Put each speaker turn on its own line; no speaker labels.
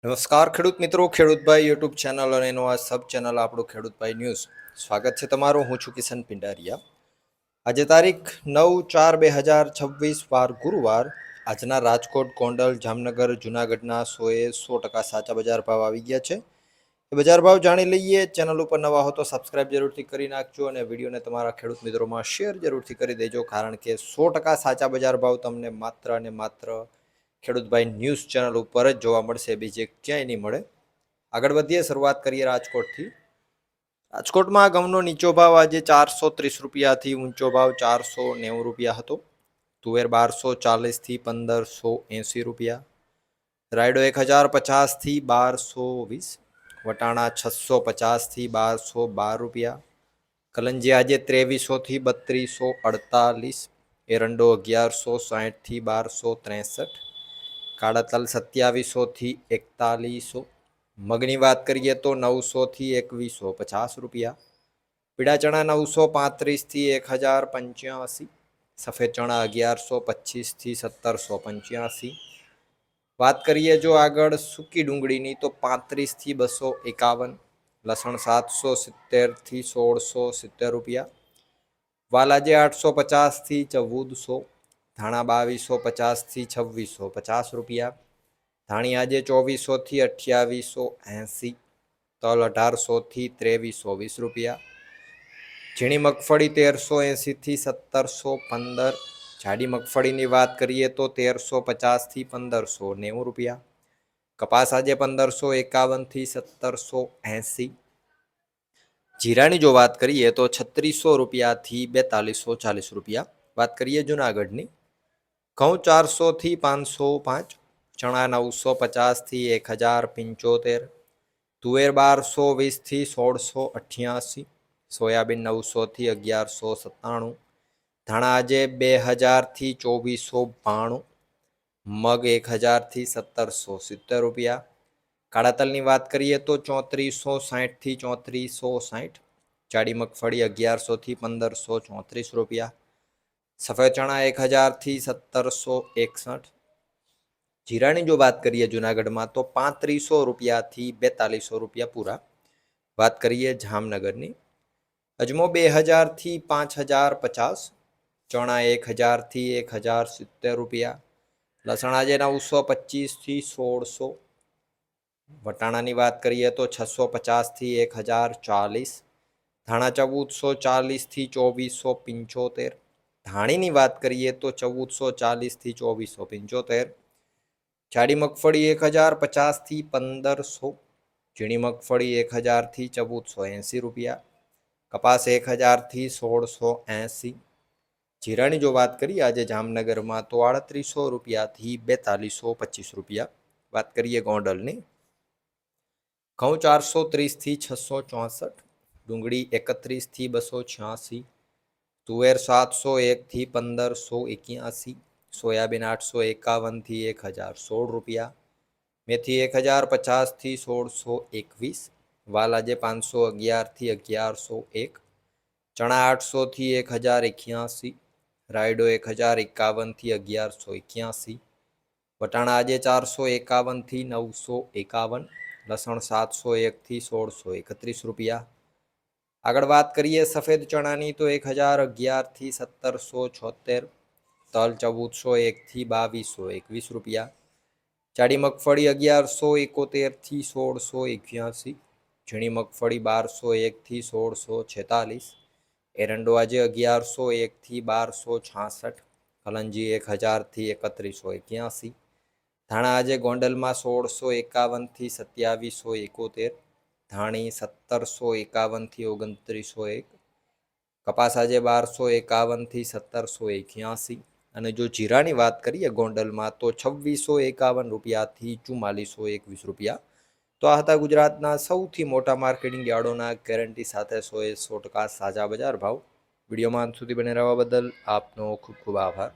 નમસ્કાર ખેડૂત મિત્રો, ખેડૂતભાઈ યુટ્યુબ ચેનલ અને એનો આ સબ ચેનલ આપણું ખેડૂતભાઈ ન્યૂઝ. સ્વાગત છે તમારું. હું છું કિશન પિંડારિયા. આજે તારીખ 9/4/2026 વાર ગુરુવાર. આજના રાજકોટ, ગોંડલ, જામનગર, જુનાગઢના 100% સાચા બજાર ભાવ આવી ગયા છે. એ બજાર ભાવ જાણી લઈએ. ચેનલ ઉપર નવા હો તો સબસ્ક્રાઇબ જરૂરથી કરી નાખજો અને વિડીયોને તમારા ખેડૂત મિત્રોમાં શેર જરૂરથી કરી દેજો, કારણ કે 100% સાચા બજાર ભાવ તમને માત્ર અને માત્ર ખેડૂતભાઈ ન્યૂઝ ચેનલ ઉપર જ જોવા મળશે, બીજે ક્યાંય નહીં મળે. આગળ વધીએ, શરૂઆત કરીએ રાજકોટથી. રાજકોટમાં ઘઉંનો નીચો ભાવ આજે 430 રૂપિયાથી ઊંચો ભાવ 490 રૂપિયા હતો. તુવેર 1240થી 1580 રૂપિયા. રાયડો 1050થી 1220. વટાણા 650થી 1212 રૂપિયા. કલંજી આજે 2300થી 3248. એરંડો 1160થી 1263. કાળા તલ 2700થી 4100. મગની વાત કરીએ તો 900થી 2150 રૂપિયા. પીળા ચણા 935થી 1085. સફેદ ચણા 1125થી 1785. વાત કરીએ જો આગળ સૂકી ડુંગળીની તો 35થી 251. લસણ 770થી 1670 રૂપિયા. વાલાજે 850થી 1400. ધાણા 2250થી 2650 રૂપિયા. ધાણી આજે 2400થી 2880. તલ 1800થી 2320 રૂપિયા. ઝીણી મગફળી 1380થી 1715. જાડી મગફળીની વાત કરીએ તો 1350થી 1590 રૂપિયા. કપાસ આજે 1551થી 1780. જીરાની જો વાત કરીએ તો 3600 રૂપિયાથી 4240 રૂપિયા. વાત કરીએ જુનાગઢની. ઘઉં 400થી 505. ચણા 950થી 1075. તુવેર 1220થી 1688. સોયાબીન 900થી 1197. ધાણા આજે 2000થી 2492. મગ 1000થી 1770 રૂપિયા. કાળા તલની વાત કરીએ તો 3460થી 3460. જાડી મગફળી 1100થી 1534 રૂપિયા. સફેદ ચણા 1000થી 1761. જીરાની જો વાત કરીએ જુનાગઢમાં તો 3500 રૂપિયાથી 4200 રૂપિયા પૂરા. વાત કરીએ જામનગરની. અજમો 2000થી 5050. ચણા 1000થી 1070 રૂપિયા. લસણ આજે 925થી 1600. વટાણાની વાત કરીએ તો 650થી 1040. ધાણા 1440થી 2475. ધાણીની વાત કરીએ તો 1440થી 2475. જાડી મગફળી 1050થી 1500. ઝીણી મગફળી 1000થી 1480 રૂપિયા. કપાસ 1000થી 1680. જીરાની જો વાત કરીએ આજે જામનગરમાં તો 3800 રૂપિયાથી 4225 રૂપિયા. વાત કરીએ ગોંડલની. ઘઉં 430થી 664. ડુંગળી 31થી 286. તુવેર 701થી 1581. સોયાબીન 851થી 1016 રૂપિયા. મેથી 1050થી 1621. વાલાજે 511થી 1101. ચણા 800થી 1081. રાયડો 1051થી 1181. વટાણા આજે 451થી 951. લસણ 701થી 1631 રૂપિયા. આગળ વાત કરીએ સફેદ ચણાની તો 1011થી 1776. તલ 1401થી 2221 રૂપિયા. જાડી મગફળી 1171થી 1681. ઝીણી મગફળી 1201થી 1646. એરંડો આજે 1101થી 1266. કલંજી 1000થી 3181. ધાણા આજે ગોંડલમાં 1651થી 2771. ધાણી 1751થી 2901. કપાસ આજે 1251થી 1781. અને જો જીરાની વાત કરીએ ગોંડલમાં તો 2651 રૂપિયાથી 4421 રૂપિયા. તો આ હતા ગુજરાતના સૌથી મોટા માર્કેટિંગ યાર્ડોના ગેરંટી સાથે 100% સાચા બજાર ભાવ. વિડીયોમાં અંત સુધી બને રહેવા બદલ આપનો ખૂબ ખૂબ આભાર.